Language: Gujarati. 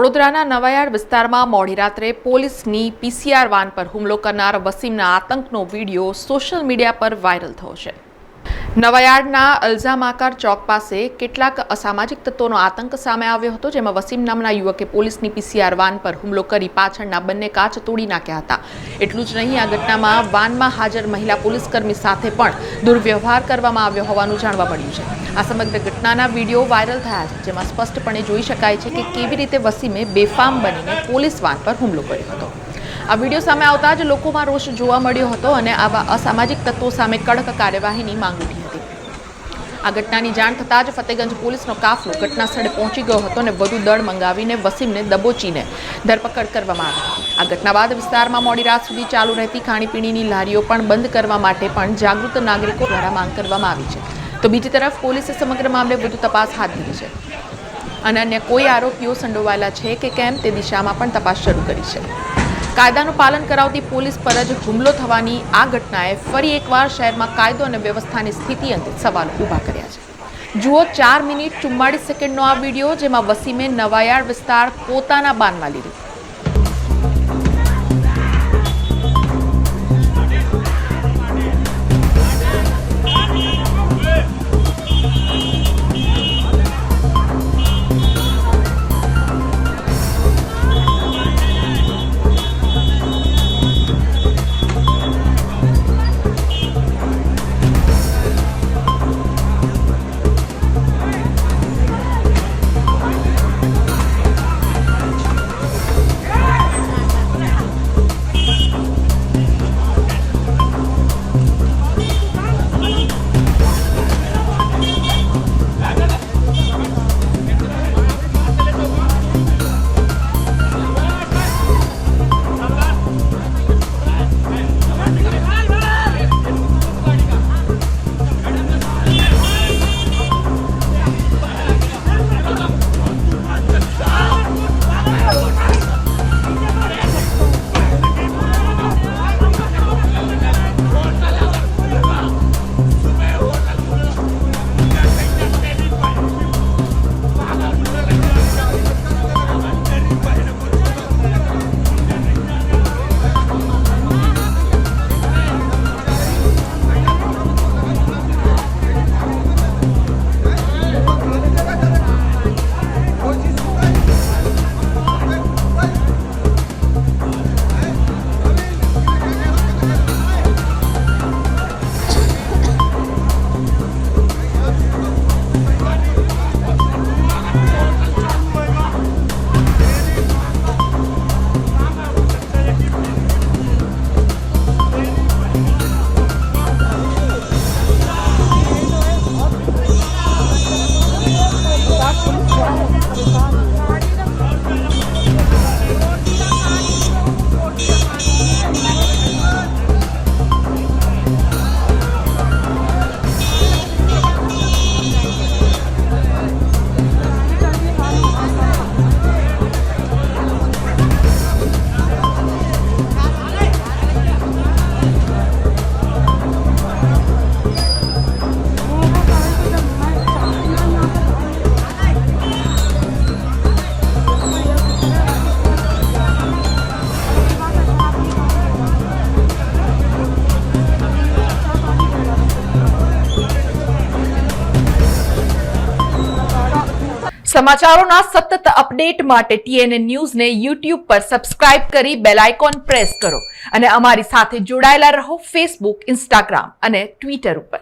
વડોદરાના નવાયાર્ડ વિસ્તારમાં મોડી રાત્રે પોલીસની પીસીઆર વાન પર હુમલો કરનાર વસીમના આતંકનો વિડીયો સોશિયલ મીડિયા પર વાયરલ થયો છે। નવાયાર્ડના અલ્ઝામાકાર ચોક પાસે કેટલાક અસામાજિક તત્વોનો આતંક સામે આવ્યો હતો, જેમાં વસીમ નામના યુવકે પોલીસની પીસીઆર વાન પર હુમલો કરી પાછળના બંને કાચ તોડી નાખ્યા હતા। એટલું જ નહીં, આ ઘટનામાં વાનમાં હાજર મહિલા પોલીસકર્મી સાથે પણ દુર્વ્યવહાર કરવામાં આવ્યો હોવાનું જાણવા મળ્યું છે। આ સમગ્ર ઘટનાના વિડીયો વાયરલ થયા છે, જેમાં સ્પષ્ટપણે જોઈ શકાય છે કે કેવી રીતે વસીમે બેફામ બનીને પોલીસ વાન પર હુમલો કર્યો હતો। આ વિડીયો સામે આવતા જ લોકોમાં રોષ જોવા મળ્યો હતો અને આવા અસામાજિક તત્વો સામે કડક કાર્યવાહીની માંગ ઉઠી હતી। આ ઘટનાની જાણ થતાં જ ફતેગંજ પોલીસનો કાફલો ઘટના સ્થળે પહોંચી ગયો હતો અને વધુ દળ મંગાવીને વસીમને દબોચીને ધરપકડ કરવામાં આવી હતી। આ ઘટના બાદ વિસ્તારમાં મોડી રાત સુધી ચાલુ રહેતી ખાણીપીણીની લારીઓ પણ બંધ કરવા માટે પણ જાગૃત નાગરિકો દ્વારા માંગ કરવામાં આવી છે। તો બીજી તરફ પોલીસે સમગ્ર મામલે વધુ તપાસ હાથ ધરી છે અને અન્ય કોઈ આરોપીઓ સંડોવાયેલા છે કે કેમ તે દિશામાં પણ તપાસ શરૂ કરી છે। કાયદાનું પાલન કરાવતી પોલીસ પર જ હુમલો થવાની આ ઘટનાએ ફરી એકવાર શહેરમાં કાયદો અને વ્યવસ્થાની સ્થિતિ અંગે સવાલો ઊભા કર્યા છે। જુઓ 4 મિનિટ 44 સેકન્ડનો આ વિડીયો, જેમાં વસીમે નવાયાર્ડ વિસ્તાર પોતાના બાનમાં લીધું। સમાચારોના સતત અપડેટ માટે TNN ન્યૂઝને YouTube પર સબસ્ક્રાઇબ કરી બેલ આઇકોન પ્રેસ કરો અને અમારી સાથે જોડાયેલા રહો Facebook, Instagram અને Twitter ઉપર।